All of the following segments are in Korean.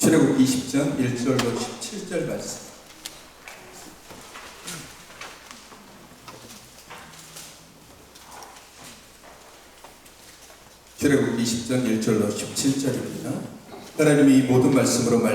출애굽 20장 1절로 17절 말씀. 출애굽 20장 1절로 17절입니다. 하나님이 이 모든 말씀으로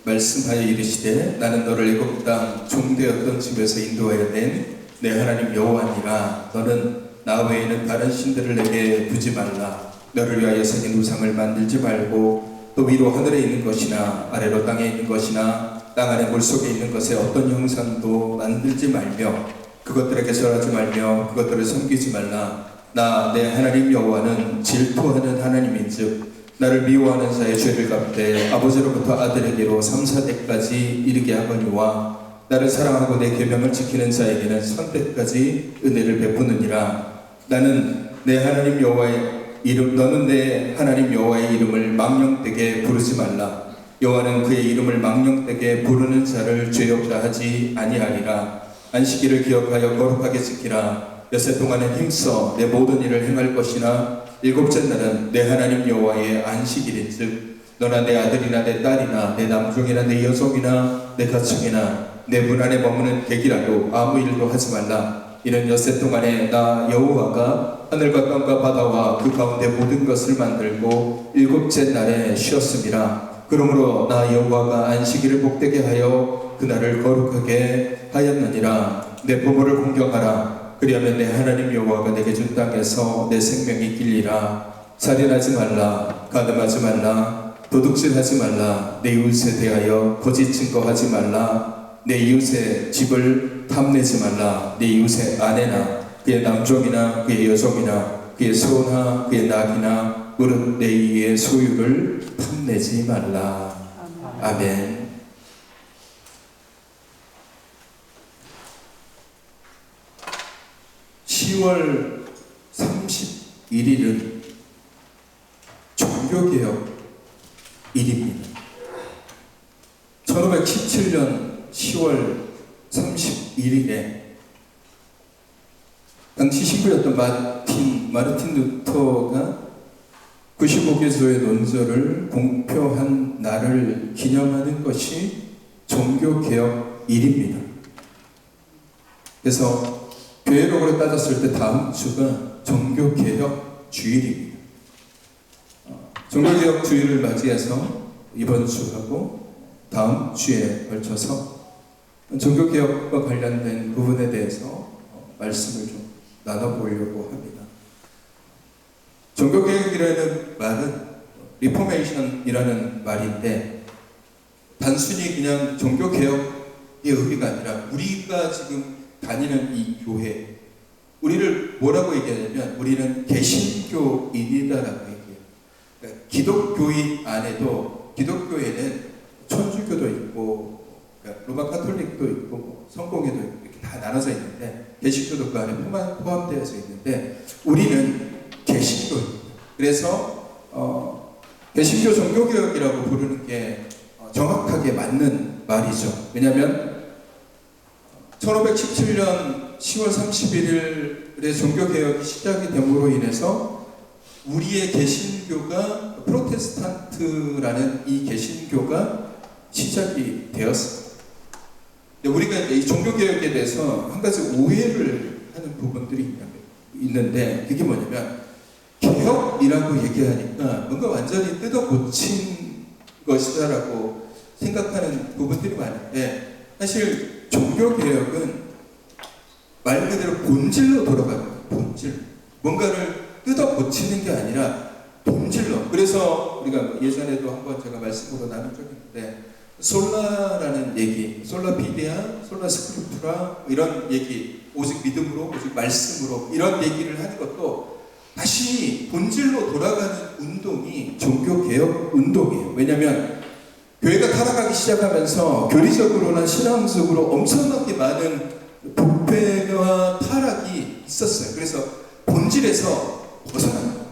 말씀하여 이르시되 나는 너를 애굽 땅 종되었던 집에서 인도하여 낸 내 하나님 여호와니라. 너는 나 외에는 다른 신들을 내게 두지 말라. 너를 위하여 새긴 우상을 만들지 말고 또 위로 하늘에 있는 것이나 아래로 땅에 있는 것이나 땅 안에 물속에 있는 것에 어떤 형상도 만들지 말며 그것들에게 절하지 말며 그것들을 섬기지 말라. 나 내 하나님 여호와는 질투하는 하나님인즉 나를 미워하는 자의 죄를 갚되 아버지로부터 아들에게로 3, 4대까지 이르게 하거니와 나를 사랑하고 내 계명을 지키는 자에게는 선대까지 은혜를 베푸느니라. 나는 내 하나님 여호와의 이름 너는 내 하나님 여호와의 이름을 망령되게 부르지 말라. 여호와는 그의 이름을 망령되게 부르는 자를 죄 없다 하지 아니하리라. 안식일을 기억하여 거룩하게 지키라. 엿새 동안은 힘써 내 모든 일을 행할 것이나 일곱째 날은 내 하나님 여호와의 안식일인즉 너나 내 아들이나 내 딸이나 내 남종이나 내 여종이나 내 가축이나 내 문 안에 머무는 객이라도 아무 일도 하지 말라. 이는 엿새 동안에 나 여호와가 하늘과 땅과 바다와 그 가운데 모든 것을 만들고 일곱째 날에 쉬었음이라. 그러므로 나 여호와가 안식일을 복되게 하여 그날을 거룩하게 하였느니라. 내 부모를 공경하라. 그리하면 내 하나님 여호와가 내게 준 땅에서 내 생명이 길리라. 살인하지 말라. 간음하지 말라. 도둑질하지 말라. 내 이웃에 대하여 거짓 증거하지 말라. 내 이웃의 집을 탐내지 말라. 내 이웃의 아내나 그의 남종이나 그의 여종이나 그의 소나 그의 낙이나 무릇 내 이의 소유를 탐내지 말라. 아멘. (10월 31일은) 종교개혁 일입니다. 1517년 10월 31일에 당시 신부였던 마르틴 루터가 95개조의 논절을 공표한 날을 기념하는 것이 종교개혁일입니다. 그래서 교회력으로 따졌을 때 다음 주가 종교개혁 주일입니다. 종교개혁 주일을 맞이해서 이번 주하고 다음 주에 걸쳐서 종교개혁과 관련된 부분에 대해서 말씀을 좀 나눠보려고 합니다. 종교개혁이라는 말은 리포메이션이라는 말인데 단순히 그냥 종교개혁의 의미가 아니라 우리가 지금 다니는 이 교회, 우리를 뭐라고 얘기하냐면 우리는 개신교인이다라고 얘기해요. 그러니까 기독교인 안에도 기독교에는 천주교도 있고 그러니까 로마 카톨릭도 있고 성공회도 있고 이렇게 다 나눠져 있는데 개신교도 그 안에 포함되어져 있는데 우리는 개신교입니다. 그래서 개신교 종교개혁이라고 부르는 게 정확하게 맞는 말이죠. 왜냐하면 1517년 10월 31일에 종교개혁이 시작이 됨으로 인해서 우리의 개신교가 프로테스탄트라는 이 개신교가 시작이 되었습니다. 우리가 이 종교개혁에 대해서 한 가지 오해를 하는 부분들이 있는데 그게 뭐냐면 개혁이라고 얘기하니까 뭔가 완전히 뜯어고친 것이다라고 생각하는 부분들이 많은데 사실 종교개혁은 말 그대로 본질로 돌아가는 거예요. 본질. 뭔가를 뜯어고치는 게 아니라 본질로. 그래서 우리가 예전에도 한번 제가 말씀으로 나눈 적이 있는데 솔라라는 얘기, 솔라피데아, 솔라스크립투라 이런 얘기, 오직 믿음으로, 오직 말씀으로 이런 얘기를 하는 것도 다시 본질로 돌아가는 운동이 종교개혁 운동이에요. 왜냐하면 교회가 타락하기 시작하면서 교리적으로나 신앙적으로 엄청나게 많은 부패와 타락이 있었어요. 그래서 본질에서 벗어났어요.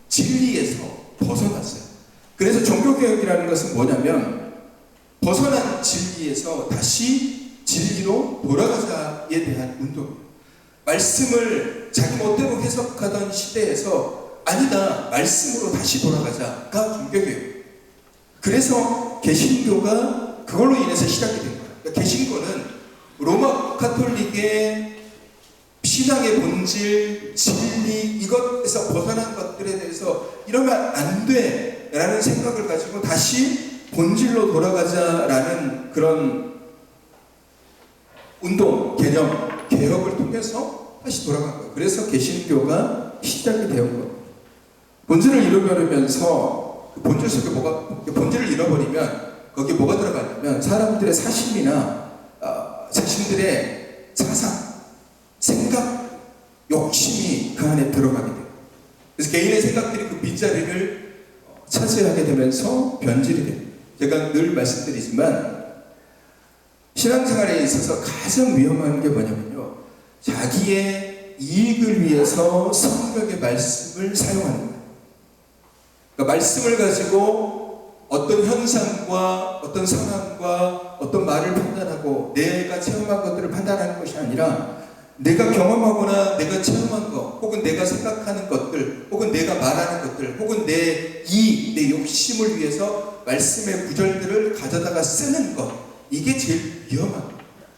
진리에서 벗어났어요. 그래서 종교개혁이라는 것은 뭐냐면 벗어난 진리에서 다시 진리로 돌아가자에 대한 운동이에요. 말씀을 자기 멋대로 해석하던 시대에서 아니다, 말씀으로 다시 돌아가자가 종교개혁. 그래서 개신교가 그걸로 인해서 시작이 된 거예요. 그러니까 개신교는 로마 카톨릭의 신앙의 본질, 진리, 이것에서 벗어난 것들에 대해서 이러면 안 돼 라는 생각을 가지고 다시 본질로 돌아가자라는 그런 운동, 개념, 개혁을 통해서 다시 돌아간 거예요. 그래서 개신교가 시작이 되었던 거예요. 본질을 잃어버리면서 그 본질 속에 본질을 잃어버리면 거기에 뭐가 들어가냐면 사람들의 사심이나 자신들의 사상, 생각, 욕심이 그 안에 들어가게 돼요. 그래서 개인의 생각들이 그 빈자리를 차지하게 되면서 변질이 돼요. 제가 늘 말씀드리지만 신앙생활에 있어서 가장 위험한 게 뭐냐면요, 자기의 이익을 위해서 성경의 말씀을 사용하는 거예요. 그러니까 말씀을 가지고 어떤 현상과 어떤 상황과 어떤 말을 판단하고 내가 체험한 것들을 판단하는 것이 아니라 내가 경험하거나 내가 체험한 것, 혹은 내가 생각하는 것들, 혹은 내가 말하는 것들, 혹은 내 이익, 내 욕심을 위해서 말씀의 구절들을 가져다가 쓰는 것, 이게 제일 위험한 거예요.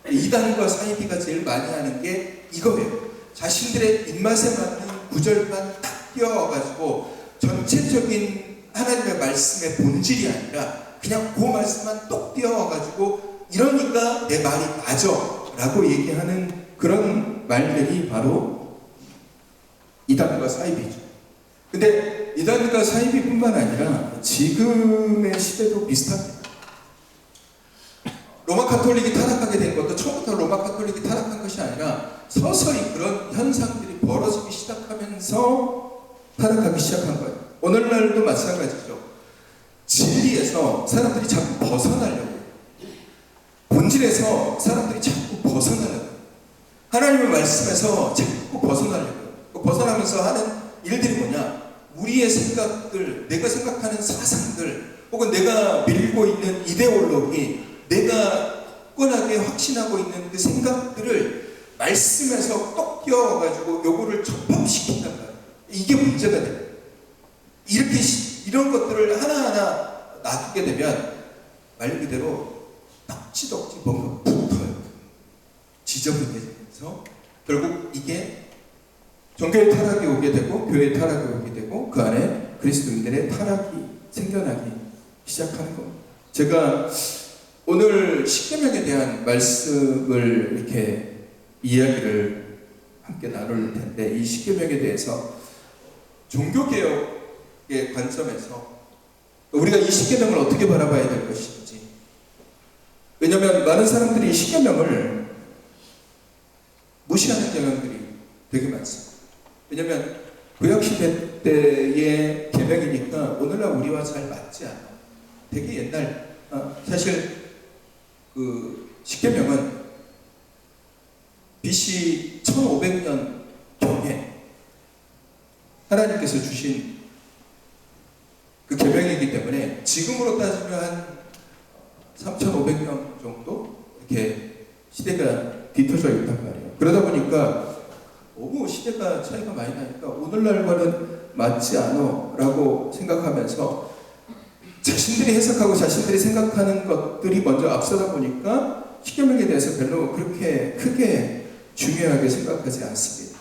이단과 사이비가 제일 많이 하는 게 이거예요. 자신들의 입맛에 맞는 구절만 딱 띄워가지고 전체적인 하나님의 말씀의 본질이 아니라 그냥 그 말씀만 똑 띄워가지고 이러니까 내 말이 맞아 라고 얘기하는 그런 말들이 바로 이단과 사이비죠. 근데 이단과 사이비뿐만 아니라 지금의 시대도 비슷합니다. 로마 카톨릭이 타락하게 된 것도 처음부터 로마 카톨릭이 타락한 것이 아니라 서서히 그런 현상들이 벌어지기 시작하면서 타락하기 시작한 거예요. 오늘날도 마찬가지죠. 진리에서 사람들이 자꾸 벗어나려고 해요. 본질에서 사람들이 자꾸 벗어나려고 해요. 하나님의 말씀에서 자꾸 벗어나려고 해요. 벗어나면서 하는 일들이 뭐냐? 우리의 생각들, 내가 생각하는 사상들, 혹은 내가 밀고 있는 이데올로기, 내가 굳건하게 확신하고 있는 그 생각들을 말씀에서 똑 띄워가지고 요거를 접합시킨단 말이에요. 이게 문제가 돼요. 이렇게 이런 것들을 하나하나 놔두게 되면 말 그대로 덕지덕지 뭔가 붙어요. 지저분해지면서 결국 이게 종교의 타락이 오게 되고 교회의 타락이 오게 되고 그 안에 그리스도인들의 타락이 생겨나기 시작하는 겁니다. 제가 오늘 십계명에 대한 말씀을 이렇게 이야기를 함께 나눌 텐데, 이 십계명에 대해서 종교개혁의 관점에서 우리가 이 십계명을 어떻게 바라봐야 될 것인지. 왜냐하면 많은 사람들이 이 십계명을 무시하는 경향들이 되게 많습니다. 왜냐하면 구약시대 때의 계명이니까 오늘날 우리와 잘 맞지 않아. 되게 옛날, 사실 그 십계명은 BC 1500년 경에 하나님께서 주신 그 계명이기 때문에 지금으로 따지면 한 3500년 정도 이렇게 시대가 뒤터져 있단 말이에요. 그러다 보니까 너무 시대가 차이가 많이 나니까 오늘날과는 맞지 않아 라고 생각하면서 자신들이 해석하고 자신들이 생각하는 것들이 먼저 앞서다 보니까 십계명에 대해서 별로 그렇게 크게 중요하게 생각하지 않습니다.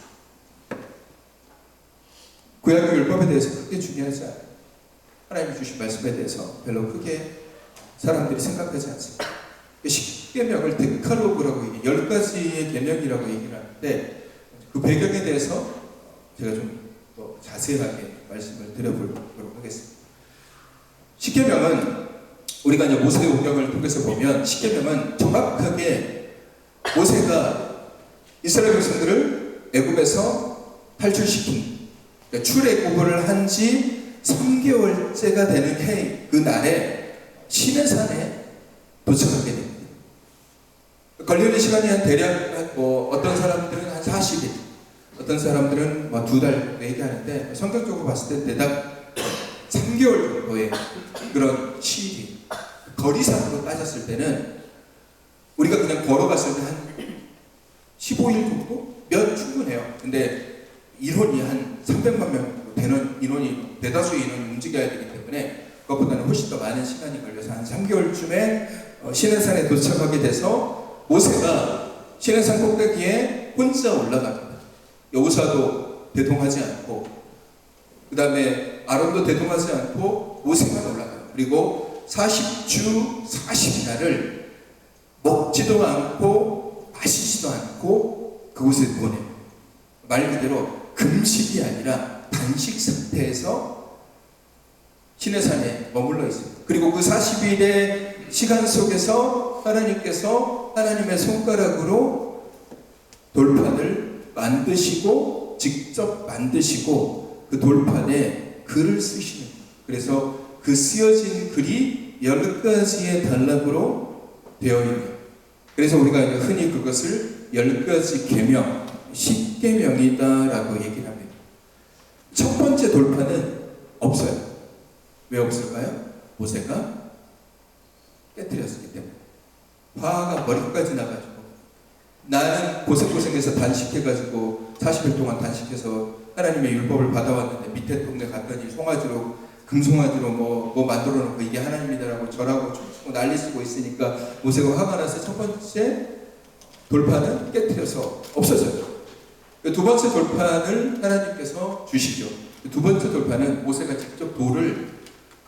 구약의 율법에 대해서 크게 중요하지 않아요. 하나님이 주신 말씀에 대해서 별로 크게 사람들이 생각하지 않습니다. 십계명을 데칼로그라고 얘기해요. 10가지의 계명이라고 얘기를 하는데 그 배경에 대해서 제가 좀 더 자세하게 말씀을 드려보도록 하겠습니다. 십계명은 우리가 이제 모세오경을 통해서 보면 십계명은 정확하게 모세가 이스라엘 백성들을 애굽에서 탈출시킨, 그러니까 출애굽을 한 지 3개월째가 되는 해 그 날에 시내산에 도착하게 됩니다. 걸리는 시간이 한 대략 어떤 사람들은 한 40일, 어떤 사람들은 2달 얘기하는데 성경적으로 봤을 때 대략 3개월 정도의 그런 시일이, 거리상으로 따졌을 때는 우리가 그냥 걸어갔을 때 한 15일 정도면 충분해요. 근데 인원이 한 300만 명 되는 인원이, 대다수의 인원이 움직여야 되기 때문에 그것보다는 훨씬 더 많은 시간이 걸려서 한 3개월쯤에 시내산에 도착하게 돼서 모세가 시내산 꼭대기에 혼자 올라갑니다. 여호사도 대동하지 않고, 그 다음에 아론도 대동하지 않고 모세만 올라가요. 그리고 40주 40날을 먹지도 않고 마시지도 않고 그곳에 보내요. 말 그대로 금식이 아니라 단식 상태에서 시내산에 머물러 있습니다. 그리고 그 40일의 시간 속에서 하나님께서 하나님의 손가락으로 돌판을 만드시고 직접 만드시고 그 돌판에 글을 쓰시는 거예요. 그래서 그 쓰여진 글이 10가지의 단락으로 되어 있는 거예요. 그래서 우리가 흔히 그것을 10가지 계명, 10계명이다라고 얘기를 합니다. 첫 번째 돌판은 없어요. 왜 없을까요? 모세가 깨뜨렸기 때문에. 화가 머리까지 나가지고 나는 고생해서 단식해가지고 40일 동안 단식해서 하나님의 율법을 받아왔는데 밑에 동네 갔더니 송아지로 금송아지로 뭐 만들어 놓고 이게 하나님이다라고 절하고 춤추고 난리 쓰고 있으니까 모세가 화가 나서 첫 번째 돌판은 깨뜨려서 없어져요. 두 번째 돌판을 하나님께서 주시죠. 두 번째 돌판은 모세가 직접 돌을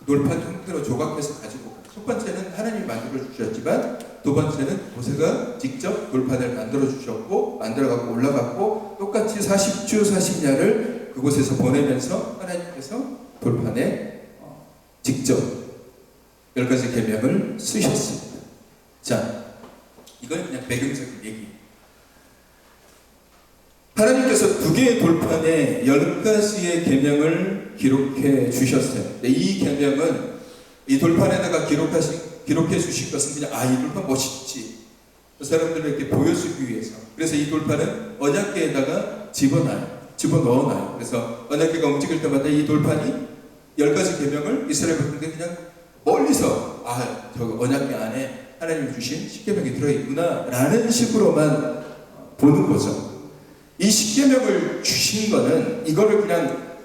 돌판 형태로 조각해서 가지고 가요. 첫 번째는 하나님이 만들어 주셨지만 두 번째는 모세가 직접 돌판을 만들어 주셨고 만들어갖고 올라갔고 똑같이 40주 40야를 그곳에서 보내면서 하나님께서 돌판에 직접 10가지 계명을 쓰셨습니다. 자, 이건 그냥 배경적인 얘기. 하나님께서 두 개의 돌판에 10가지의 계명을 기록해 주셨어요. 이 계명은 이 돌판에다가 기록해 주신 것은 그냥 이 돌판 멋있지. 그 사람들에게 보여주기 위해서. 그래서 이 돌판은 언약궤에다가 집어넣어놔요. 그래서 언약궤가 움직일 때마다 이 돌판이 10가지 계명을 이스라엘 백성들이 그냥 멀리서 저기 언약궤 안에 하나님이 주신 십계명이 들어있구나 라는 식으로만 보는 거죠. 이 십계명을 주신 거는 이거를 그냥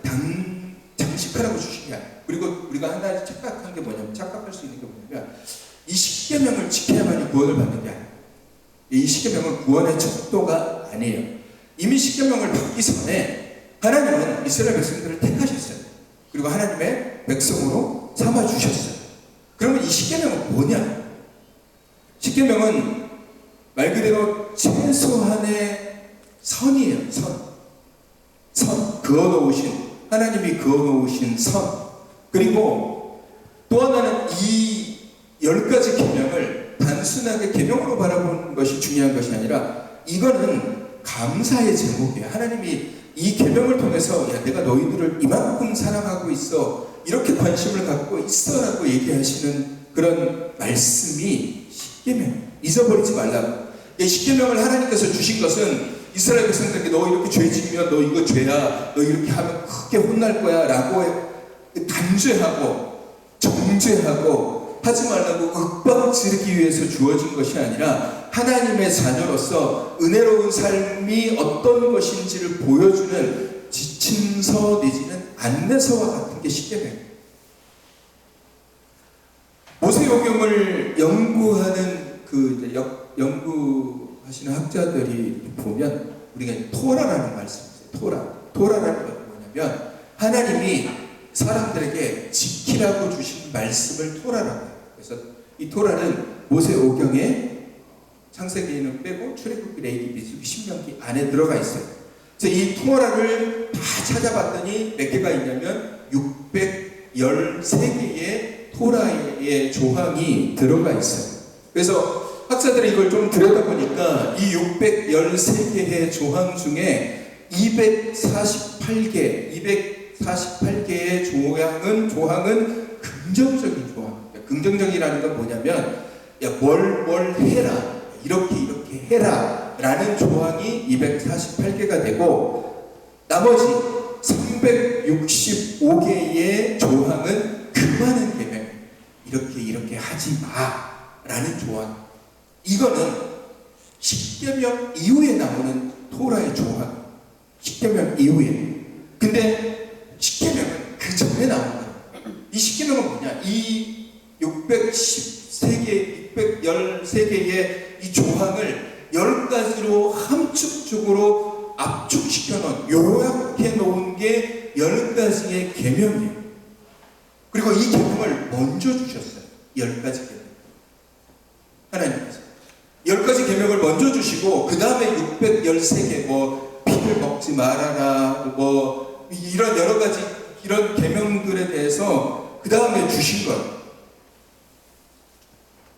장식하라고 주신 게 아니에요. 그리고 우리가 하나 착각한 게 뭐냐면 착각할 수 있는 게 뭐냐면 이 십계명을 지켜야만이 구원을 받는 게 아니에요. 이 십계명은 구원의 척도가 아니에요. 이미 십계명을 받기 전에 하나님은 이스라엘 백성들을 택하셨어요. 그리고 하나님의 백성으로 삼아 주셨어요. 그러면 이 십계명은 뭐냐? 십계명은 말 그대로 최소한의 선이에요. 선. 하나님이 그어놓으신 선. 그리고 또 하나는 이 10가지 계명을 단순하게 계명으로 바라보는 것이 중요한 것이 아니라 이거는 감사의 제목이에요. 하나님이 이 계명을 통해서 내가 너희들을 이만큼 사랑하고 있어. 이렇게 관심을 갖고 있어라고 얘기하시는 그런 말씀이 십계명. 잊어버리지 말라고. 이 십계명을 하나님께서 주신 것은 이스라엘 백성들에게 너 이렇게 죄 지으면 너 이거 죄야. 너 이렇게 하면 크게 혼날 거야. 라고 단죄하고 정죄하고 하지 말라고 윽박지르기 위해서 주어진 것이 아니라 하나님의 자녀로서 은혜로운 삶이 어떤 것인지를 보여주는 지침서 내지는 안내서와 같은 게 십계명이에요. 모세오경을 연구하는 연구하시는 학자들이 보면 우리가 토라라는 말씀이 있어요. 토라라는 건 뭐냐면 하나님이 사람들에게 지키라고 주신 말씀을 토라라고 해요. 그래서 이 토라는 모세오경에 창세기는 빼고 출애굽기, 레위기, 민수기, 신명기 안에 들어가 있어요. 그래서 이 토라를 다 찾아봤더니 몇 개가 있냐면 613개의 토라의 조항이 들어가 있어요. 그래서 학자들이 이걸 좀 들여다보니까 이 613개의 조항 중에 248개의 조항은 긍정적인 조항. 긍정적이라는 건 뭐냐면 뭘 해라. 이렇게 해라. 라는 조항이 248개가 되고 나머지 365개의 조항은 금하는 계명. 이렇게 하지 마. 라는 조항. 이거는 십계명 이후에 나오는 토라의 조항. 십계명 이후에. 근데 십계명은 그 전에 나오는 거예요. 이 십계명은 뭐냐? 이 613개의 이 조항을 10가지로 함축적으로 압축시켜 놓은, 요약해 놓은 게 10가지의 계명이에요. 그리고 이 계명을 먼저 주셨어요. 10가지 계명. 하나님께서 10가지 계명을 먼저 주시고 그 다음에 613개 뭐 피를 먹지 말아라 뭐 이런 여러 가지 이런 계명들에 대해서 그 다음에 주신 거예요.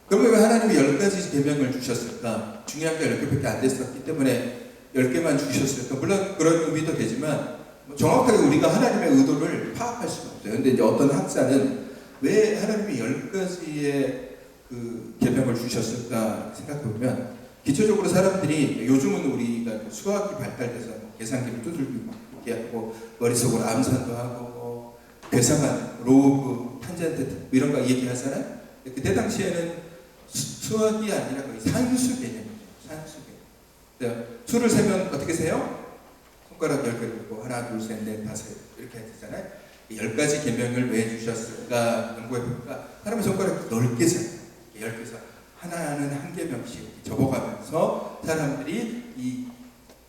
그러면 왜 하나님이 10가지 계명을 주셨을까? 중요한 게 10개밖에 안 됐었기 때문에 10개만 주셨을까? 물론 그런 의미도 되지만 정확하게 우리가 하나님의 의도를 파악할 수가 없어요. 근데 이제 어떤 학자는 왜 하나님이 10가지의 그 계명을 주셨을까 생각해보면, 기초적으로 사람들이 요즘은 우리가 수학이 발달돼서 계산기를 두들기고 막 이렇게 하고 머릿속으로 암산도 하고 뭐 괴상한 로그, 탄젠트 이런 거 얘기하잖아요. 그때 당시에는 수학이 아니라 거의 산수 개념이에요. 산수 개념. 수를 세면 어떻게 세요? 손가락 10개를 들고 하나, 둘, 셋, 넷, 다섯 이렇게 되잖아요. 10가지 계명을 왜 주셨을까 연구해보니까 사람의 손가락이 넓게 세요. 10개에서 하나는 한 계명씩 접어가면서 사람들이 이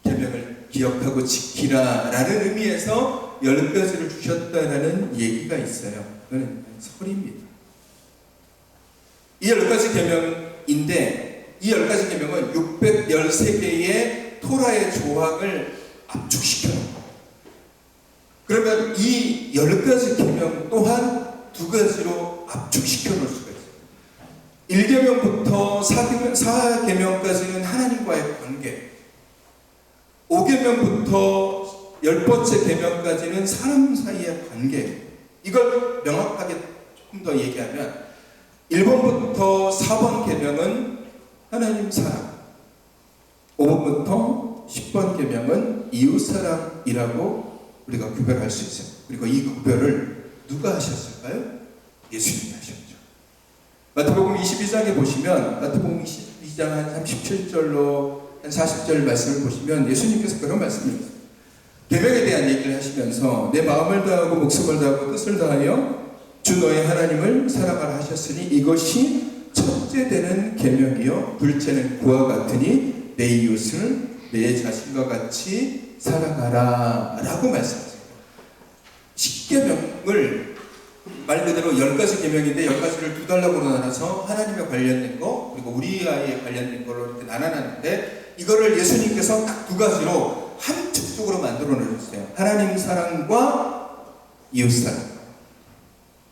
계명을 기억하고 지키라라는 의미에서 10가지를 주셨다라는 얘기가 있어요. 그건 설입니다. 이 10가지 계명인데 이 10가지 계명은 613개의 토라의 조항을 압축시켜놓은 거예요. 그러면 이 10가지 계명 또한 2가지로 압축시켜놓을 수가 있어요. 1계명부터 4계명까지는 하나님과의 관계, 5계명부터 10번째 계명까지는 사람 사이의 관계. 이걸 명확하게 조금 더 얘기하면 1번부터 4번 계명은 하나님 사랑, 5번부터 10번 계명은 이웃 사랑이라고 우리가 구별할 수 있어요. 그리고 이 구별을 누가 하셨을까요? 예수님이 하셨죠. 마태복음 22장에 보시면 마태복음 22장 한 37절로 한 40절 말씀을 보시면 예수님께서 그런 말씀을 했어요. 계명에 대한 얘기를 하시면서 내 마음을 다하고 목숨을 다하고 뜻을 다하여 주 너의 하나님을 사랑하라 하셨으니 이것이 첫째 되는 계명이요 둘째는 그와 같으니 내 이웃을 내 자신과 같이 사랑하라 라고 말씀하세요. 10계명을 말 그대로 10가지 계명인데 10가지를 2단락으로 나눠서 하나님에 관련된 거 그리고 우리와의 관련된 걸로 이렇게 나눠놨는데 이거를 예수님께서 딱 2가지로 함축적으로 만들어 놓으셨어요. 하나님 사랑과 이웃 사랑.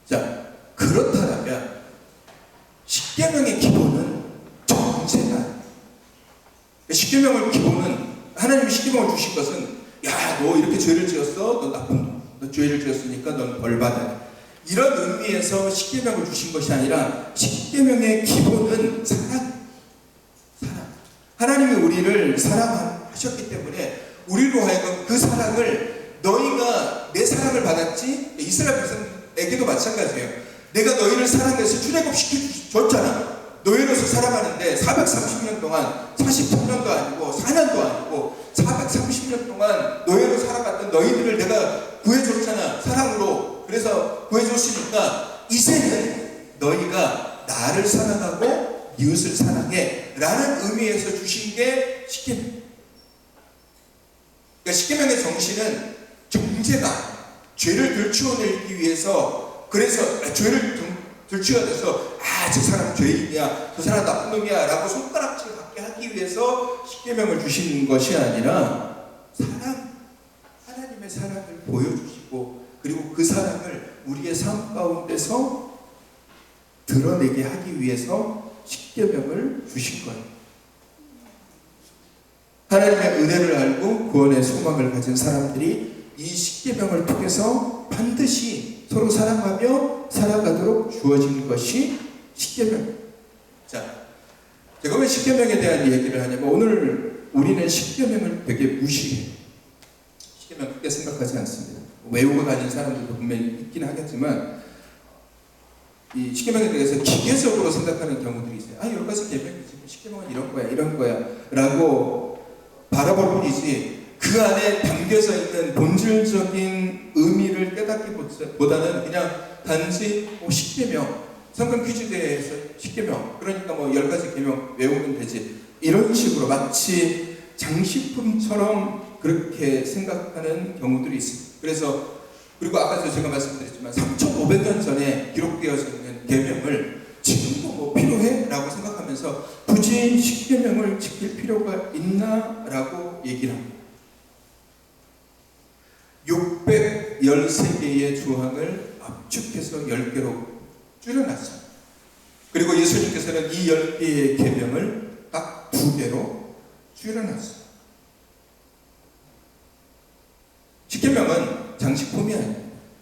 자, 그렇다면 10계명의 기본은 정죄가 10계명의 기본은 하나님이 10계명을 주신 것은 야, 너 이렇게 죄를 지었어? 너 나쁜 놈. 너 죄를 지었으니까 넌 벌 받아야. 이런 의미에서 10계명을 주신 것이 아니라 10계명의 기본은 사랑. 하나님이 우리를 사랑하셨기 때문에 우리로 하여금 그 사랑을 너희가 내 사랑을 받았지? 이스라엘 백성에게도 마찬가지예요. 내가 너희를 사랑해서 출애굽시켜줬잖아. 노예로서 살아가는데 430년 동안 40년도 아니고 4년도 아니고 430년 동안 노예로 살아갔던 너희들을 내가 구해줬잖아. 사랑으로. 그래서 구해줬으니까 이제는 너희가 나를 사랑하고 이웃을 사랑해 라는 의미에서 주신 게 10계명. 그러니까 10계명의 정신은 정죄가 죄를 들추어내기 위해서 그래서 죄를 들추어내서 저 사람 죄인이야 저 사람 나쁜 놈이야 라고 손가락질 받게 하기 위해서 10계명을 주시는 것이 아니라 사랑, 하나님의 사랑을 보여주시고 그리고 그 사랑을 우리의 삶 가운데서 드러내게 하기 위해서 10계명을 주신 거예요. 하나님의 은혜를 알고 구원의 소망을 가진 사람들이 이 10계명을 통해서 반드시 서로 사랑하며 살아가도록 주어진 것이 10계명. 자, 제가 왜 10계명에 대한 얘기를 하냐면 오늘 우리는 10계명을 되게 무시해요. 10계명 크게 생각하지 않습니다. 외우고 다니는 사람들도 분명히 있긴 하겠지만 이 10계명에 대해서 기계적으로 생각하는 경우들이 있어요. 여러 가지 계명이지. 10계명은 이런 거야 라고 바라볼 뿐이지 그 그 안에 담겨져 있는 본질적인 의미를 깨닫기보다는 그냥 단지 십계명, 성경 퀴즈대회에서 십계명, 그러니까 10가지 계명 외우면 되지, 이런 식으로 마치 장식품처럼 그렇게 생각하는 경우들이 있습니다. 그래서 그리고 아까도 제가 말씀드렸지만 3,500년 전에 기록되어져 있는 계명을 지금도 필요해? 라고 생각하면서 굳이 십계명을 지킬 필요가 있나? 라고 얘기를 합니다. 613개의 조항을 압축해서 10개로 줄여놨어요. 그리고 예수님께서는 이 10개의 계명을 딱 2개로 줄여놨어요. 십계명은 장식품이 아니에요.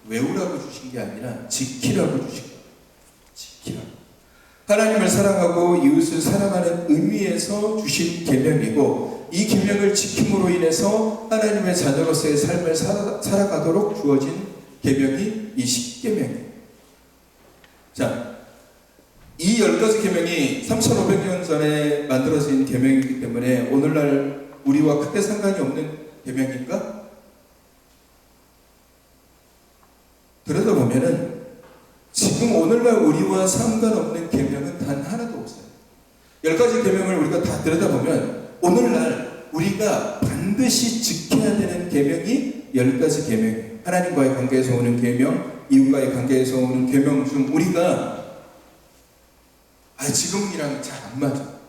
외우라고 주신 게 아니라 지키라고 주신 거예요. 지키라고. 하나님을 사랑하고 이웃을 사랑하는 의미에서 주신 계명이고, 이 계명을 지킴으로 인해서 하나님의 자녀로서의 삶을 살아가도록 주어진 계명이 이 십계명이에요. 자, 이 10가지 계명이 3,500년 전에 만들어진 계명이기 때문에 오늘날 우리와 크게 상관이 없는 계명인가? 들여다보면은 지금 오늘날 우리와 상관없는 계명은 단 하나도 없어요. 10가지 계명을 우리가 다 들여다보면 오늘날 우리가 반드시 지켜야 되는 계명이 10가지 계명이에요. 하나님과의 관계에서 오는 계명, 이웃과의 관계에서 오는 계명 중 우리가 지금이랑 잘 안 맞아,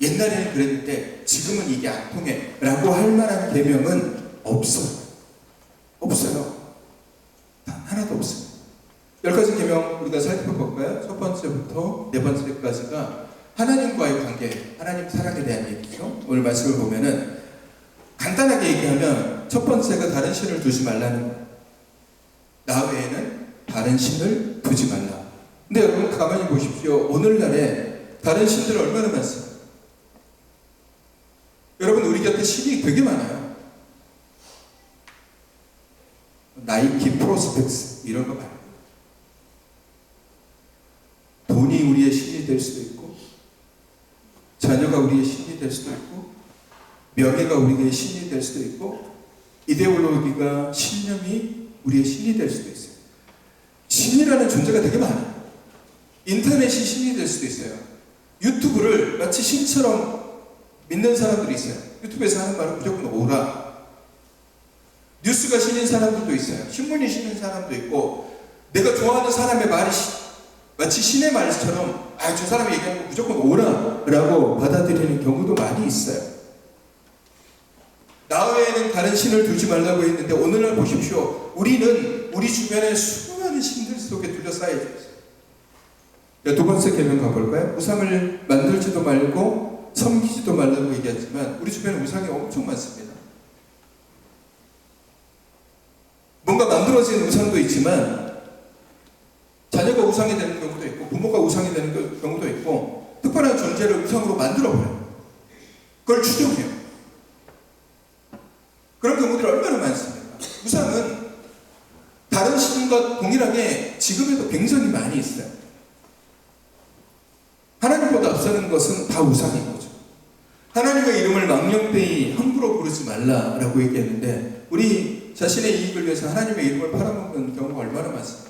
옛날에는 그랬는데 지금은 이게 안 통해 라고 할 만한 계명은 없어요. 단 하나도 없어요. 10가지 계명 우리가 살펴볼까요? 첫 번째부터 네 번째까지가 하나님과의 관계, 하나님 사랑에 대한 얘기죠. 오늘 말씀을 보면은 간단하게 얘기하면 첫 번째가 다른 신을 두지 말라는 거예요. 나 외에는 다른 신을 두지 말라. 근데 여러분 가만히 보십시오. 오늘날에 다른 신들 얼마나 많습니까? 여러분 우리 곁에 신이 되게 많아요. 나이키 프로스펙스 이런 거 말고, 돈이 우리의 신이 될 수도 있고, 자녀가 우리의 신이 될 수도 있고, 명예가 우리의 신이 될 수도 있고, 이데올로기가, 신념이 우리의 신이 될 수도 있어요. 신이라는 존재가 되게 많아요. 인터넷이 신이 될 수도 있어요. 유튜브를 마치 신처럼 믿는 사람들이 있어요. 유튜브에서 하는 말은 무조건 오라. 뉴스가 신인 사람들도 있어요. 신문이 신인 사람도 있고, 내가 좋아하는 사람의 말이 마치 신의 말처럼 저 사람이 얘기하는 거 무조건 오라 라고 받아들이는 경우도 많이 있어요. 나 외에는 다른 신을 두지 말라고 했는데 오늘날 보십시오. 우리는 우리 주변에 수많은 신들 속에 둘러싸여 있어요. 두 번째 계명 가볼까요? 우상을 만들지도 말고 섬기지도 말라고 얘기했지만 우리 주변에 우상이 엄청 많습니다. 뭔가 만들어진 우상도 있지만 자녀가 우상이 되는 경우도 있고, 부모가 우상이 되는 경우도 있고, 특별한 존재를 우상으로 만들어버려요. 그걸 추종해요. 그런 경우들이 얼마나 많습니까? 우상은 다른 신과 동일하게 지금에도 굉장히 많이 있어요. 하나님보다 앞서는 것은 다 우상인 거죠. 하나님의 이름을 망령되이 함부로 부르지 말라라고 얘기했는데, 우리 자신의 이익을 위해서 하나님의 이름을 팔아먹는 경우가 얼마나 많습니까?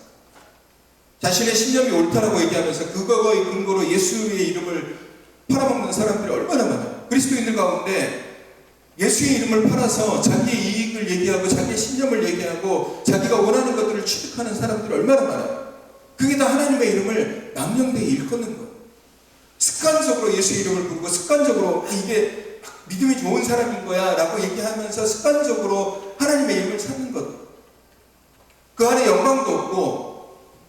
자신의 신념이 옳다라고 얘기하면서 그거의 근거로 예수의 이름을 팔아먹는 사람들이 얼마나 많아요. 그리스도인들 가운데 예수의 이름을 팔아서 자기의 이익을 얘기하고 자기의 신념을 얘기하고 자기가 원하는 것들을 취득하는 사람들이 얼마나 많아요. 그게 다 하나님의 이름을 망령되이 일컫는 거예요. 습관적으로 예수의 이름을 부르고 습관적으로 이게 믿음이 좋은 사람인 거야 라고 얘기하면서 습관적으로 하나님의 이름을 찾는 것. 그 안에 영광도 없고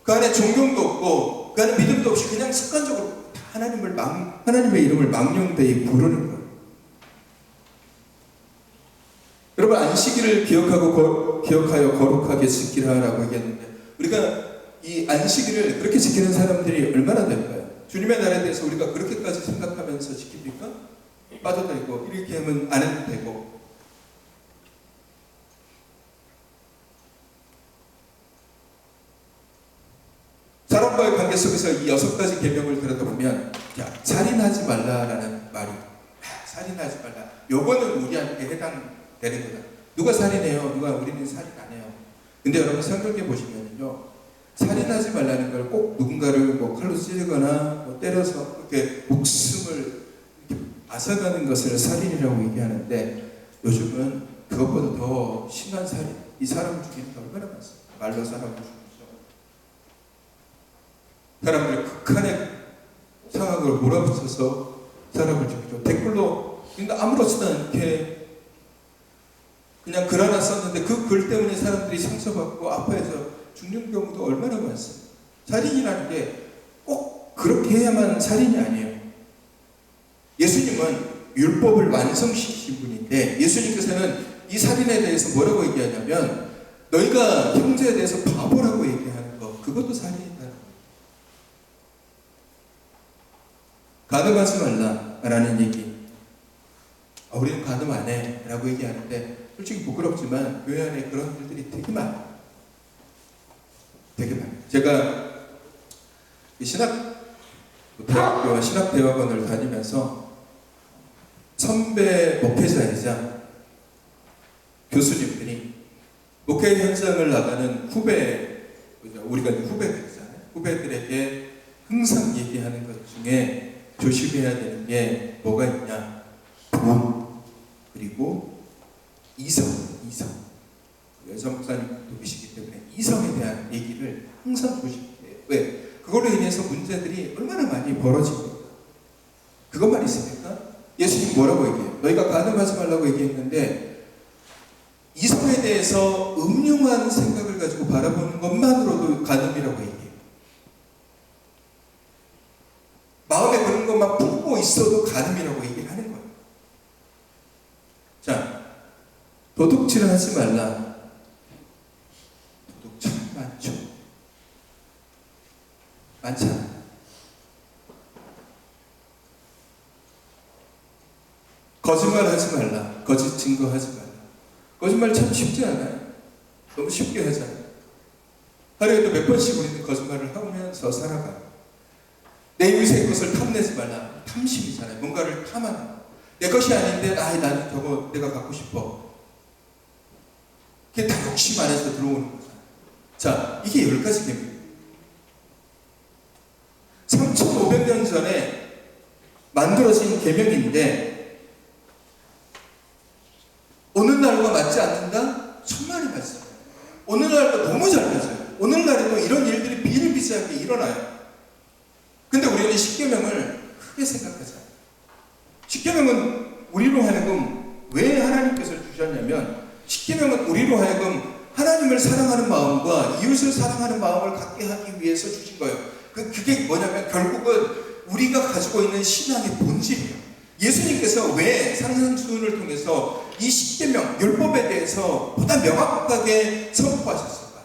그 안에 존경도 없고 그 안에 믿음도 없이 그냥 습관적으로 하나님의 이름을 망령되이 부르는 거예요. 여러분 안식일을 기억하여 거룩하게 지키라라고 얘기했는데, 우리가 이 안식일을 그렇게 지키는 사람들이 얼마나 될까요? 주님의 날에 대해서 우리가 그렇게까지 생각하면서 지킵니까? 빠져들고 이렇게 하면 안 해도 되고. 사람과의 관계 속에서 이 6가지 계명을 들여다보면, 살인하지 말라라는 말이, 살인하지 말라. 요거는 우리한테 해당되는 거다. 누가 살인해요? 우리는 살인 안 해요. 근데 여러분 성경에 보시면요, 살인하지 말라는 걸 꼭 누군가를 뭐 칼로 찌르거나 뭐 때려서 이렇게 목숨을 이렇게 앗아가는 것을 살인이라고 얘기하는데, 요즘은 그것보다 더 심한 살인, 이 사람을 죽이는 게 얼마나 많습니까? 말로 사람을 죽이죠. 사람들이 극한의 상황을 몰아붙여서 사람을 죽이죠. 댓글로 그러니까 아무렇지도 않게 그냥 글 하나 썼는데 그 글 때문에 사람들이 상처받고 아파해서 죽는 경우도 얼마나 많습니다. 살인이라는 게 꼭 그렇게 해야만 살인이 아니에요. 예수님은 율법을 완성시키신 분인데, 예수님께서는 이 살인에 대해서 뭐라고 얘기하냐면, 너희가 형제에 대해서 바보라고 얘기하는 거, 그것도 살인이다. 간음하지 말라라는 얘기. 우리는 간음 안 해 라고 얘기하는데, 솔직히 부끄럽지만 교회 안에 그런 일들이 되게 많아요. 되게 많아요. 제가 대학교와 신학대학원을 다니면서 선배 목회자이자 교수님들이 목회 현장을 나가는 우리가 후배들이잖아요. 후배들에게 항상 얘기하는 것 중에 조심해야 되는 게 뭐가 있냐? 돈, 그리고 이성. 여자 목사님도 계시기 때문에 이성에 대한 얘기를 항상 조심해요. 왜? 그걸로 인해서 문제들이 얼마나 많이 벌어집니까? 그것만 있습니까? 예수님 뭐라고 얘기해요? 너희가 간음하지 말라고 얘기했는데, 이성에 대해서 음흉한 생각을 가지고 바라보는 것만으로도 간음이라고 얘기해요. 마음에 그런 것만 품고 있어도 간음이라고 얘기하는 거예요. 자, 도둑질을 하지 말라. 도둑 참 많죠. 많잖아. 거짓말 하지 말라. 거짓 증거하지 말라. 거짓말 참 쉽지 않아요. 너무 쉽게 하잖아요. 하루에도 몇 번씩 우리는 거짓말을 하면서 살아가요. 내 인생의 것을 탐내지 말라. 탐심이잖아요. 뭔가를 탐하는 거. 내 것이 아닌데 나는 저거 내가 갖고 싶어. 그게 다 욕심 안에서 들어오는 거잖아요. 자, 이게 10가지 계명. 3,500년 전에 만들어진 계명인데 오늘날과 맞지 않는다? 천만의 말씀. 오늘날과 너무 잘 맞아요. 오늘날에도 이런 일들이 비일비재하게 일어나요. 근데 우리는 십계명을 크게 생각하잖아요. 십계명은 우리로 하여금 왜 하나님께서 주셨냐면, 십계명은 우리로 하여금 하나님을 사랑하는 마음과 이웃을 사랑하는 마음을 갖게 하기 위해서 주신 거예요. 그게 뭐냐면 결국은 우리가 가지고 있는 신앙의 본질이에요. 예수님께서 왜 산상수훈을 통해서 이 십계명, 율법에 대해서 보다 명확하게 선포하셨을까?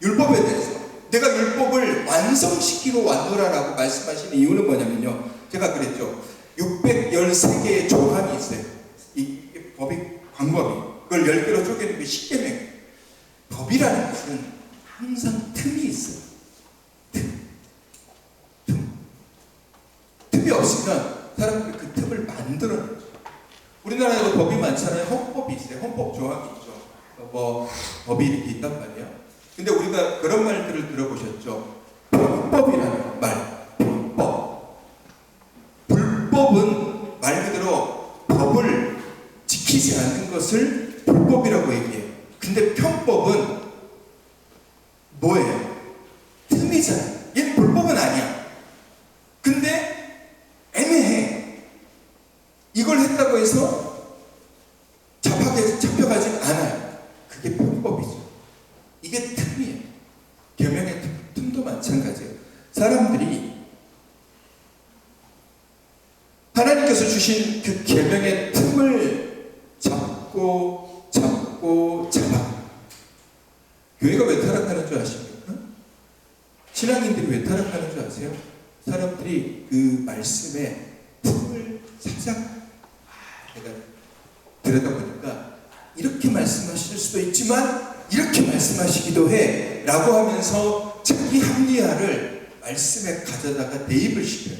율법에 대해서 내가 율법을 완성시키러 왔노라라고 말씀하시는 이유는 뭐냐면요, 제가 그랬죠. 613개의 조항이 있어요. 이 법이, 광법이. 그걸 10개로 쪼개는 게 십계명. 법이라는 것은 항상 틈이 있어요. 틈이 없으면 사람들이 그 틈을 만들어내죠. 우리나라에도 법이 많잖아요. 헌법이 있어요. 헌법 조항이 있죠. 뭐 법이 이렇게 있단 말이에요. 근데 우리가 그런 말들을 들어보셨죠. 불법이라는 말. 불법은 말 그대로 법을 지키지 않는 것을 불법이라고 얘기해요. 근데 편법은 뭐예요? 틈이잖아요. 얘는 불법은 아니야. 근데 애매해. 이걸 했다고 해서 잡혀가진 않아요. 그게 편법이죠. 이게 틈이에요. 계명의 틈도 마찬가지예요. 사람들이 하나님께서 주신 그 계명의 틈을 잡아. 교회가 왜 타락하는 줄 아십니까? 신앙인들이 왜 타락하는 줄 아세요? 사람들이 그 말씀에 틈을 살짝 내가 들여다보니까 이렇게 말씀하실 수도 있지만 이렇게 말씀하시기도 해 라고 하면서 자기 합리화를 말씀에 가져다가 대입을 시켜요.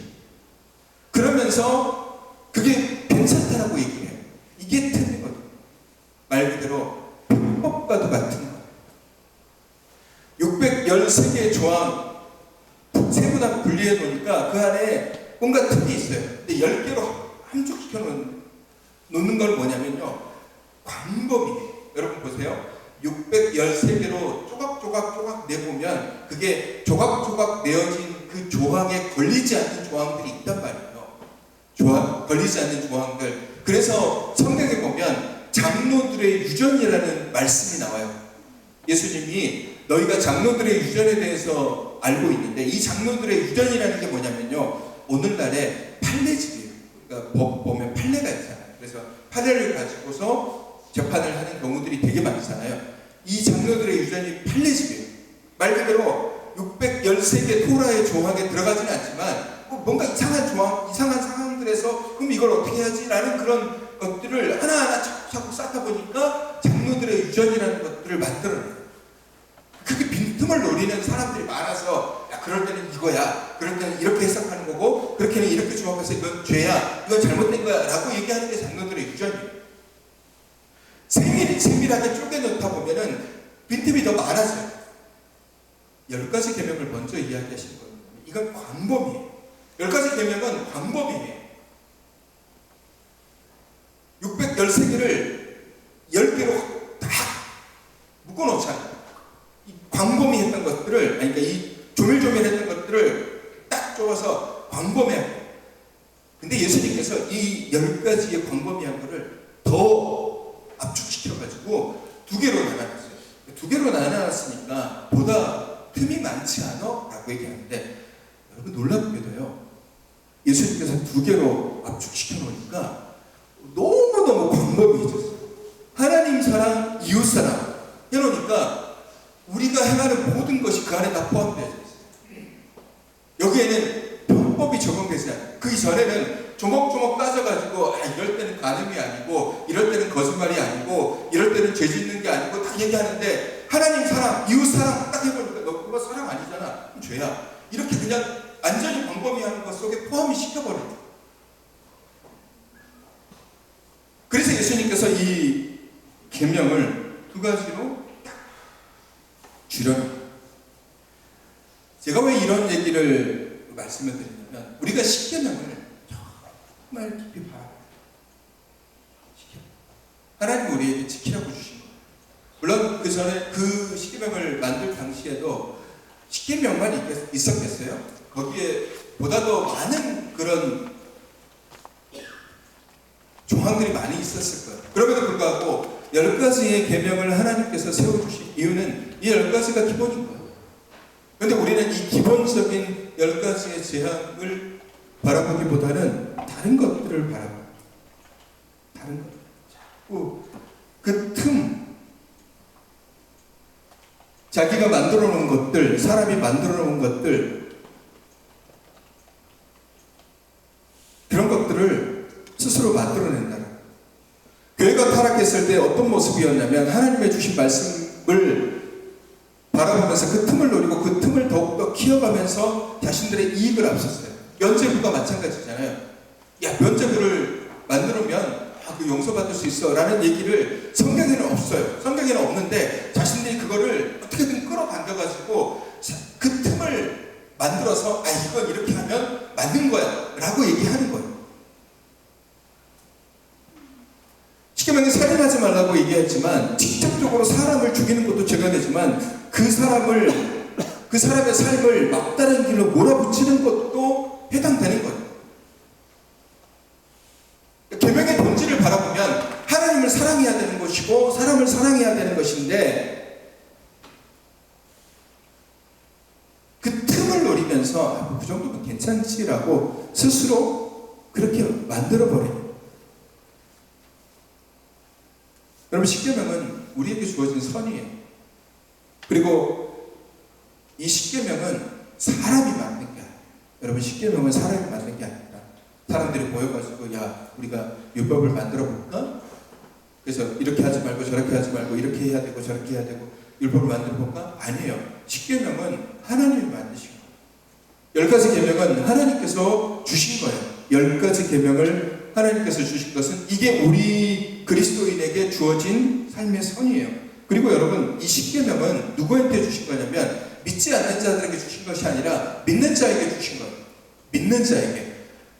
그러면서 그게 괜찮다라고 얘기해요. 이게 틈이거든요. 말 그대로 편법과도 같은 거예요. 613개의 조항 세분화로 분리해 놓으니까 그 안에 뭔가 틈이 있어요. 근데 10개로 함축시켜 놓는 걸 뭐냐면요, 광범위해요. 여러분 보세요. 613개로 조각조각 내보면 그게 조각조각 내어진 그 조항에 걸리지 않는 조항들이 있단 말이에요. 걸리지 않는 조항들. 그래서 성경에 보면 장로들의 유전이라는 말씀이 나와요. 예수님이 너희가 장로들의 유전에 대해서 알고 있는데, 이 장로들의 유전이라는 게 뭐냐면요, 오늘날에 판례집이에요. 그러니까 법 보면 판례가 있잖아요. 그래서 판례를 가지고서 재판을 하는 경우들이 되게 많잖아요. 이 장로들의 유전이 판례집이에요. 말 그대로 613개 토라의 조항에 들어가지는 않지만 뭔가 이상한 조항, 이상한 상황들에서 그럼 이걸 어떻게 해야지? 라는 그런 것들을 하나하나 차곡차곡 쌓다 보니까 장로들의 유전이라는 것들을 만들어내요. 그게 빈틈을 노리는 사람들이 많아서, 야, 그럴 때는 이거야, 그럴 때는 이렇게 해석하는 거고, 그렇게는 이렇게 조합해서 이건 죄야, 이건 잘못된 거야 라고 얘기하는 게 장로들의 유전이에요. 세밀하게 쪼개놓다 보면은 빈틈이 더 많아져요. 10가지 계명을 먼저 이야기하신 거예요. 이건 광범위예요. 10가지 계명은 광범위예요. 613개를 10개로 다 묶어놓잖아요. 이 광범위했던 것들을, 그러니까 이 조밀조밀했던 것들을 딱 쪼아서 광범위하게. 근데 예수님께서 이 10가지의 광범위한 것을 더 압축시켜가지고 2개로 나눠놨어요. 2개로 나눠놨으니까 보다 틈이 많지 않아? 라고 얘기하는데, 여러분 놀랍게도요, 예수님께서 2개로 압축시켜놓으니까 너무너무 광범위해졌어요. 하나님 사랑, 이웃 사랑 해놓으니까 우리가 행하는 모든 것이 그 안에 다 포함되어 있어요. 여기에는 편법이 적용되지 않아요. 그 이전에는 조목조목 따져가지고, 이럴 때는 간음이 아니고, 이럴 때는 거짓말이 아니고, 이럴 때는 죄 짓는 게 아니고 다 얘기하는데, 하나님 사랑, 이웃 사랑 딱 해보니까 너 그거 사랑 아니잖아, 그럼 죄야. 이렇게 그냥 완전히 광범위한 것 속에 포함이 시켜버려요. 그래서 예수님께서 이 계명을 2가지로 딱 줄여놓은. 제가 왜 이런 얘기를 말씀을 드리냐면, 우리가 십계명을 정말 깊이 바라봐요. 하나님 우리에게 지키라고 주신 거예요. 물론 그 전에 그 십계명을 만들 당시에도 십계명만 있었겠어요? 거기에 보다 더 많은 그런 조항들이 많이 있었을 거예요. 그럼에도 불구하고 10가지의 계명을 하나님께서 세워주신 이유는 이 10가지가 기본인 거예요. 그런데 우리는 이 기본적인 10가지의 제약을 바라보기보다는 다른 것들을 바라봐요. 다른 것. 자꾸 그 틈, 자기가 만들어 놓은 것들, 사람이 만들어 놓은 것들, 그런 것들을 스스로 만들어낸다. 교회가 타락했을 때 어떤 모습이었냐면, 하나님의 주신 말씀을 바라보면서 그 틈을 노리고 그 틈을 더욱더 키워가면서 자신들의 이익을 앞섰어요. 면죄부가 마찬가지잖아요. 야, 면죄부를 만들면 그 용서받을 수 있어 라는 얘기를 성경에는 없어요. 성경에는 없는데 자신들이 그거를 어떻게든 끌어당겨가지고 그 틈을 만들어서 이건 이렇게 하면 맞는 거야 라고 얘기하는 거예요. 십계명에 살인하지 말라고 얘기했지만, 직접적으로 사람을 죽이는 것도 죄가 되지만, 그 사람의 삶을 막다른 길로 몰아붙이는 것도 해당되는 거예요. 계명의 본질을 바라보면 하나님을 사랑해야 되는 것이고 사람을 사랑해야 되는 것인데, 그 틈을 노리면서 그 정도면 괜찮지라고 스스로 그렇게 만들어버려요. 여러분, 십계명은 우리에게 주어진 선이에요. 그리고 이 십계명은 사람이 만든 게 아니에요. 여러분, 십계명은 사람이 만든 게 아닙니다. 사람들이 모여가지고, 야, 우리가 율법을 만들어 볼까? 그래서 이렇게 하지 말고 저렇게 하지 말고 이렇게 해야 되고 저렇게 해야 되고 율법을 만들어 볼까? 아니에요. 십계명은 하나님이 만드신 거예요. 10가지 계명은 하나님께서 주신 거예요. 10가지 계명을 하나님께서 주신 것은 이게 우리 그리스도인에게 주어진 삶의 선이에요. 그리고 여러분, 이 십계명은 누구한테 주신 거냐면 믿지 않는 자들에게 주신 것이 아니라 믿는 자에게 주신 거예요. 믿는 자에게.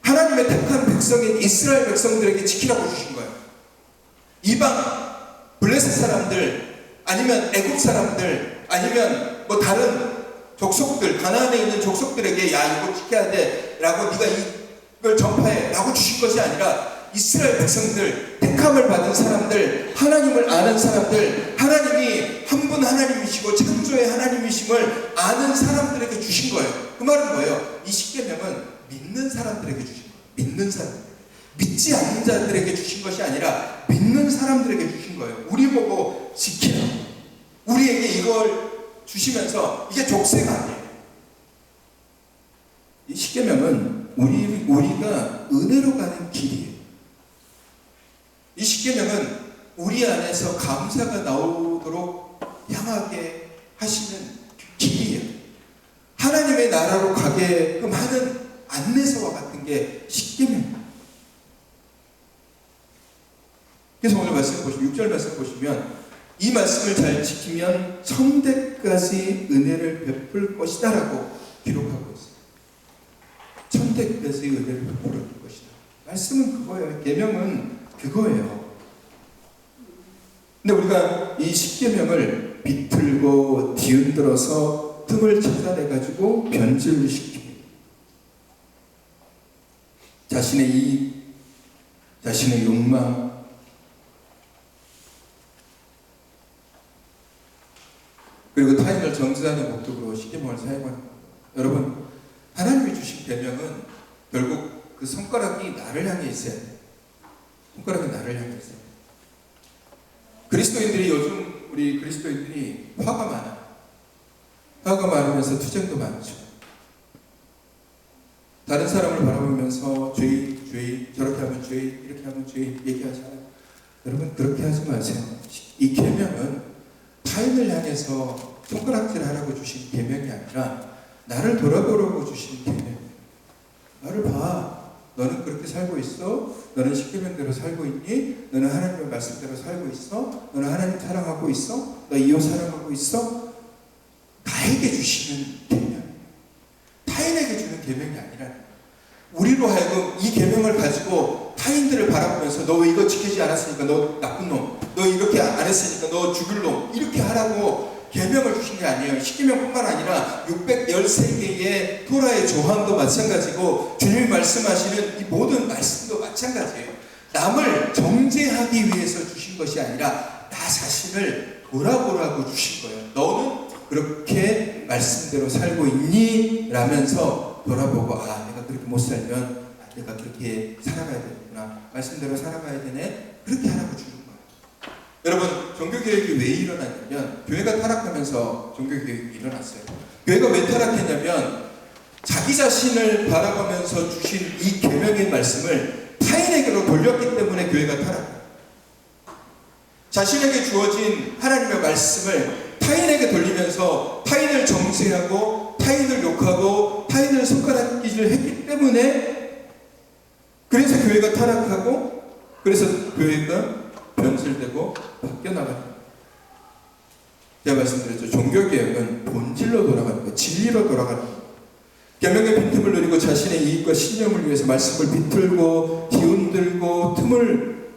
하나님의 택한 백성인 이스라엘 백성들에게 지키라고 주신 거예요. 이방 블레셋 사람들, 아니면 애국 사람들, 아니면 뭐 다른 족속들, 가나안에 있는 족속들에게 야 이거 지켜야 돼 라고 네가 이걸 전파해 라고 주신 것이 아니라 이스라엘 백성들, 택함을 받은 사람들, 하나님을 아는 사람들, 하나님이 한 분 하나님이시고 창조의 하나님이심을 아는 사람들에게 주신 거예요. 그 말은 뭐예요? 이 십계명은 믿는 사람들에게 주신 거예요. 믿는 사람들. 믿지 않는 자들에게 주신 것이 아니라 믿는 사람들에게 주신 거예요. 우리 보고 지키라. 우리에게 이걸 주시면서 이게 족쇄가 아니에요. 이 십계명은 우리가 은혜로 가는 길이에요. 이 십계명은 우리 안에서 감사가 나오도록 향하게 하시는 길이에요. 하나님의 나라로 가게끔 하는 안내서와 같은 게 십계명이에요. 그래서 오늘 말씀 보시면 6절 말씀 보시면 이 말씀을 잘 지키면 천대까지 은혜를 베풀 것이다 라고 기록하고 있어요. 천대까지 은혜를 베풀 것이다. 말씀은 그거예요. 계명은 그거예요. 근데 우리가 이 십계명을 비틀고 뒤흔들어서 틈을 찾아내가지고 변질을 시킵니다. 자신의 이익, 자신의 욕망, 그리고 타인을 정죄하는 목적으로 십계명을 사용하는 겁니다. 여러분, 하나님이 주신 계명은 결국 그 손가락이 나를 향해 있어야 돼요. 손가락이 나를 향해 있어야 돼요. 그리스도인들이 요즘 우리 그리스도인들이 화가 많아요. 화가 많으면서 투쟁도 많죠. 다른 사람을 바라보면서 죄, 저렇게 하면 죄, 이렇게 하면 죄 얘기하잖아요. 여러분 그렇게 하지 마세요. 이 계명은 타인을 향해서 손가락질 하라고 주신 계명이 아니라 나를 돌아보라고 주신 계명이에요. 나를 봐. 너는 그렇게 살고 있어? 너는 십계명대로 살고 있니? 너는 하나님의 말씀대로 살고 있어? 너는 하나님 사랑하고 있어? 너 이웃 사랑하고 있어? 나에게 주시는 계명, 타인에게 주는 계명이 아니라 우리로 하여금 이 계명을 가지고 타인들을 바라보면서 너 이거 지키지 않았으니까 너 나쁜 놈, 너 이렇게 안 했으니까 너 죽일 놈, 이렇게 하라고 계명을 주신 게 아니에요. 십계명뿐만 아니라 613개의 토라의 조항도 마찬가지고 주님이 말씀하시는 이 모든 말씀도 마찬가지예요. 남을 정죄하기 위해서 주신 것이 아니라 나 자신을 돌아보라고 주신 거예요. 너는 그렇게 말씀대로 살고 있니? 라면서 돌아보고 아 내가 그렇게 못 살면 내가 그렇게 살아가야 되겠구나. 말씀대로 살아가야 되네. 그렇게 하라고 주는 거예요. 여러분 종교개혁이 왜 일어났냐면 교회가 타락하면서 종교개혁이 일어났어요. 교회가 왜 타락했냐면 자기 자신을 바라보면서 주신 이 계명의 말씀을 타인에게로 돌렸기 때문에 교회가 타락해요. 자신에게 주어진 하나님의 말씀을 타인에게 돌리면서 타인을 정죄하고 타인을 욕하고 타인을 손가락질을 했기 때문에 그래서 교회가 타락하고 그래서 교회가 변질되고 바뀌어나가는 거예요. 제가 말씀드렸죠. 종교개혁은 본질로 돌아가는 거예요. 진리로 돌아가는 거예요. 계명의 빈틈을 누리고 자신의 이익과 신념을 위해서 말씀을 비틀고 뒤흔들고 틈을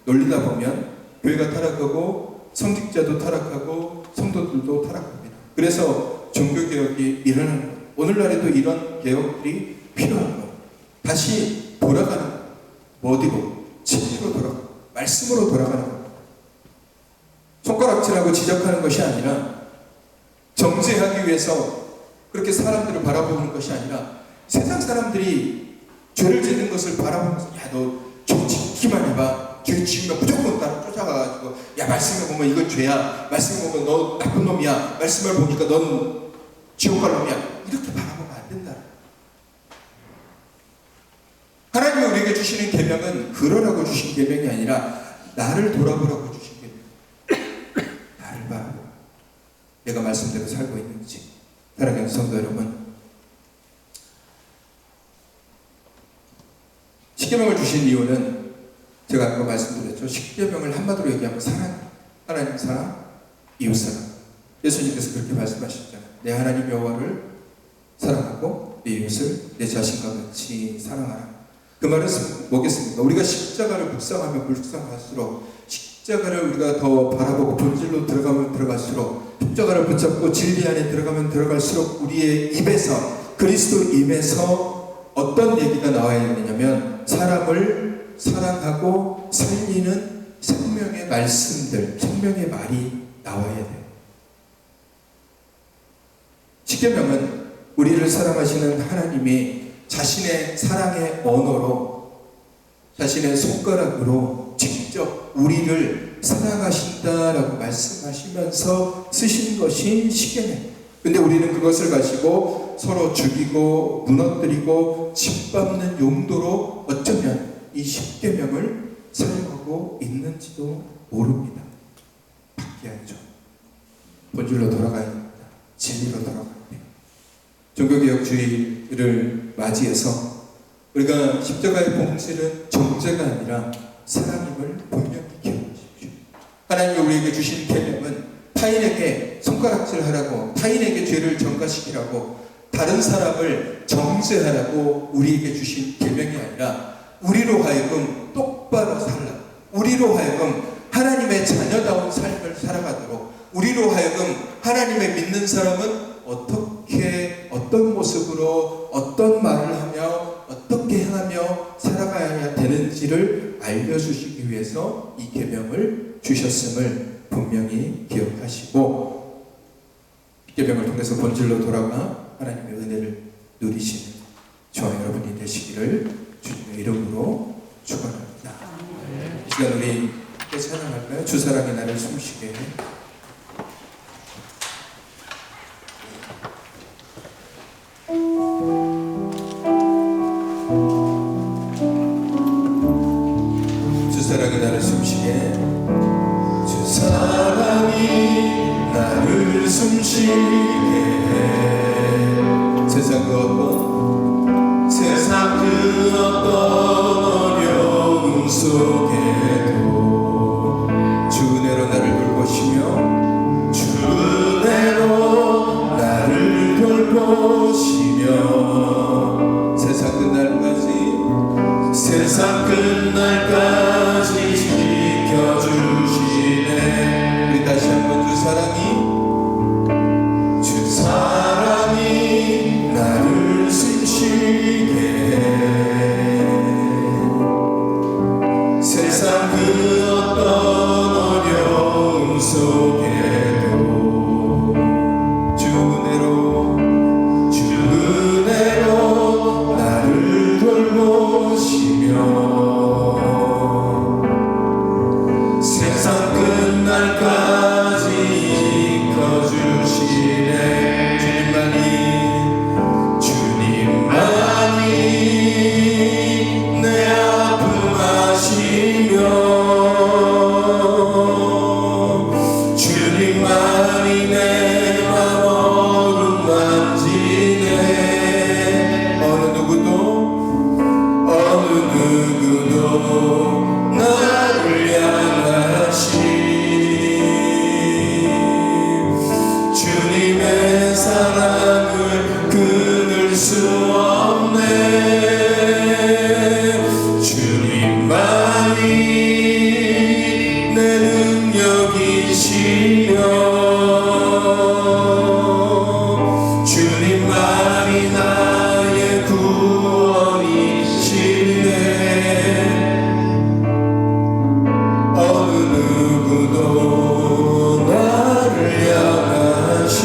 놀리다 보면 교회가 타락하고 성직자도 타락하고 성도들도 타락합니다. 그래서 종교개혁이 일어나는 거예요. 오늘날에도 이런 개혁들이 필요한 거예요. 다시 돌아가는 거예요. 어디로? 진리로 돌아가고 말씀으로 돌아가는 거예요. 손가락질하고 지적하는 것이 아니라 정죄하기 위해서 그렇게 사람들을 바라보는 것이 아니라 세상 사람들이 죄를 짓는 것을 바라보면서 야 너 죄 지키기만 해봐. 죄 지으면 무조건 따라 쫓아가가지고 야 말씀을 보면 이건 죄야. 말씀을 보면 너 나쁜 놈이야. 말씀을 보니까 넌 지옥 갈 놈이야. 이렇게 바라보면 안 된다. 하나님이 우리에게 주시는 계명은 그러라고 주신 계명이 아니라 나를 돌아보라고 주신 계명. 나를 바라보. 내가 말씀대로 살고 있는지. 사랑하는 성도 여러분, 십계명을 주신 이유는 제가 아까 말씀드렸죠. 십계명을 한마디로 얘기하면 사랑. 하나님 사랑, 이웃 사랑. 예수님께서 그렇게 말씀하셨잖아요. 내 하나님 여호와를 사랑하고 내 이웃을 내 자신과 같이 사랑하라. 그 말은 뭐겠습니까? 우리가 십자가를 묵상하면 묵상할수록, 십자가를 우리가 더 바라보고 본질로 들어가면 들어갈수록, 십자가를 붙잡고 진리 안에 들어가면 들어갈수록 우리의 입에서, 그리스도 입에서 어떤 얘기가 나와야 되냐면 사람을 사랑하고 살리는 생명의 말씀들, 생명의 말이 나와야 돼요. 십계명은 우리를 사랑하시는 하나님이 자신의 사랑의 언어로, 자신의 손가락으로 직접 우리를 사랑하신다라고 말씀하시면서 쓰신 것이 십계명. 근데 우리는 그것을 가지고 서로 죽이고 무너뜨리고 짓밟는 용도로 어쩌면 이 십계명을 사용하고 있는지도 모릅니다. 바뀌어야죠. 본질로 돌아가야 됩니다. 진리로 돌아가야 돼요. 종교개혁주의를 맞이해서 우리가 십자가의 본질은 정죄가 아니라 사랑임을 분명히 기억하십시오. 하나님이 우리에게 주신 계명은 타인에게 손가락질하라고, 타인에게 죄를 전가시키라고, 다른 사람을 정죄하라고 우리에게 주신 계명이 아니라 우리로 하여금 똑바로 살라, 우리로 하여금 하나님의 자녀다운 삶을 살아가도록, 우리로 하여금 하나님의 믿는 사람은 어떻게, 어떤 모습으로, 어떤 말을 하며 어떻게 행하며 살아가야 되는지를 알려주시기 위해서 이 계명을 주셨음을 분명히 기억하시고, 이 계명을 통해서 본질로 돌아가 하나님의 은혜를 누리시는 저와 여러분이 되시기를 주님의 이름으로 축원합니다. 이 시간 우리 함께 찬양할까요? 주사랑의 나를 숨쉬게 해. 주사랑이 나를 숨쉬게 해. 주사랑이 나를 숨쉬게 해. 세상 그 어떤 어려움 속에도 주 은혜로 나를 돌보시며, 주 은혜로 나를 돌보시며, 세상 끝날까지 지켜주시네. 우리 다시 한번 주사랑이 나를 숨쉬게 해. 세상 그 어떤 어려움 속에도 주 은혜로 나를 돌보시며, 세상 끝날까지 지켜주시네. 주님만이 내 아픔 아시며, 주님만이 내 맘 어루만지네. 어느 누구도 나를 향하시 주님의 사랑을 끊을 수 없네. 주님만이 내 능력이시며, 주님만이 나의 구원이시네. 어느 누구도 나를 향하시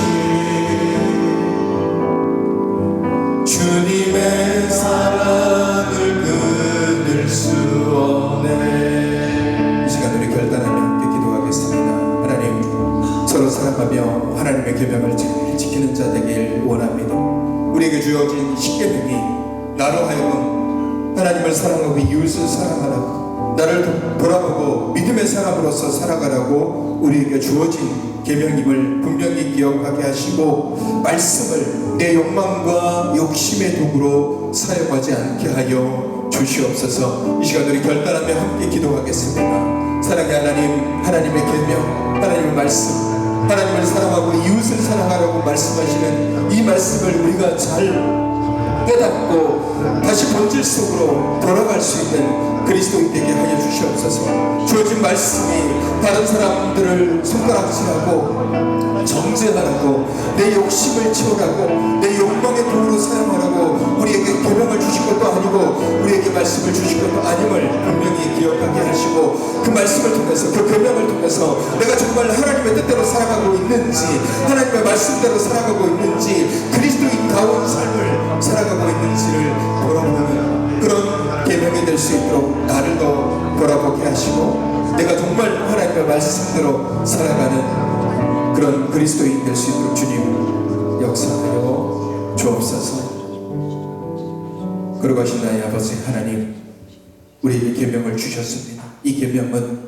주님의 사랑을 끊을 수 없네. 이 시간 우리 결단하며 함께 기도하겠습니다. 하나님, 서로 사랑하며 하나님의 계명을 잘 지키는 자 되길 원합니다. 우리에게 주어진 십계명이 나로 하여금 하나님을 사랑하고 이웃을 사랑하라고, 나를 돌아보고 믿음의 사람으로서 살아가라고 우리에게 주어진 계명임을 분명히 기억하게 하시고, 말씀을 내 내 욕망과 욕심의 도구로 사용하지 않게 하여 주시옵소서. 이 시간 우리 결단하며 함께 기도하겠습니다. 사랑의 하나님, 하나님의 계명, 하나님의 말씀, 하나님을 사랑하고 이웃을 사랑하라고 말씀하시는 이 말씀을 우리가 잘 깨닫고 다시 본질 속으로 돌아갈 수 있는 그리스도인 되게 하여 주시옵소서. 주어진 말씀이 다른 사람들을 손가락질하고 정죄하라고, 내 욕심을 채우라고, 내 욕망의 도구로 사용하라고 우리에게 계명을 주신 것도 아니고 우리에게 말씀을 주신 것도 아님을 분명히 기억하게 하시고, 그 말씀을 통해서, 그 계명을 통해서 내가 정말 하나님의 뜻대로 살아가고 있는지, 하나님의 말씀대로 살아가고 있는지, 그리스도인다운 삶을 살아가고 있는지를 돌아보는 그런 계명이 될 수 있도록 나를 더 돌아보게 하시고, 내가 정말 하나님의 말씀대로 살아가는 그런 그리스도인 될 수 있도록 주님 역사하여 주옵소서. 그러가신 나의 아버지 하나님, 우리에게 계명을 주셨습니다. 이 계명은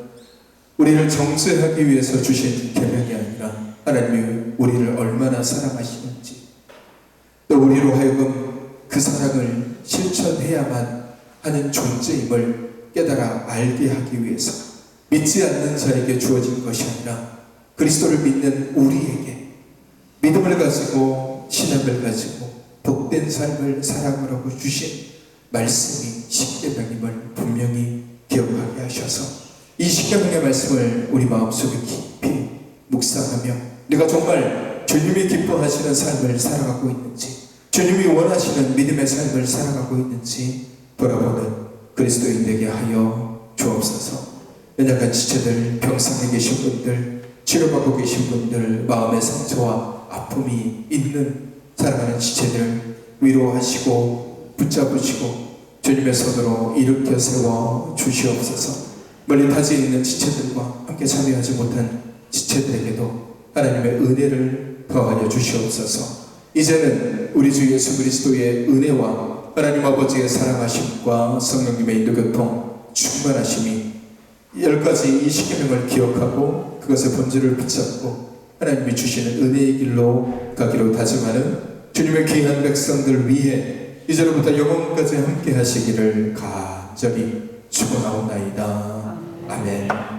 우리를 정죄하기 위해서 주신 계명이 아니라 하나님이 우리를 얼마나 사랑하시는지, 또 우리로 하여금 그 사랑을 실천해야만 하는 존재임을 깨달아 알게 하기 위해서 믿지 않는 자에게 주어진 것이 아니라 그리스도를 믿는 우리에게 믿음을 가지고 신앙을 가지고 복된 삶을 살아가라고 주신 말씀이 십계명임을 분명히 기억하게 하셔서 이 십계명의 말씀을 우리 마음속에 깊이 묵상하며 내가 정말 주님이 기뻐하시는 삶을 살아가고 있는지, 주님이 원하시는 믿음의 삶을 살아가고 있는지 돌아보는 그리스도인 되게 하여 주옵소서. 연약한 지체들, 병상에 계신 분들, 치료받고 계신 분들, 마음의 상처와 아픔이 있는 사랑하는 지체들 위로하시고 붙잡으시고 주님의 손으로 일으켜 세워 주시옵소서. 멀리 타지에 있는 지체들과 함께 참여하지 못한 지체들에게도 하나님의 은혜를 더하여 주시옵소서. 이제는 우리 주 예수 그리스도의 은혜와 하나님 아버지의 사랑하심과 성령님의 인도교통 충만하심이 10가지 이 십계명을 기억하고 그것의 본질을 붙잡고 하나님이 주시는 은혜의 길로 가기로 다짐하는 주님의 귀한 백성들 위해 이제로부터 영원까지 함께 하시기를 간절히 축원하옵나이다. 아멘.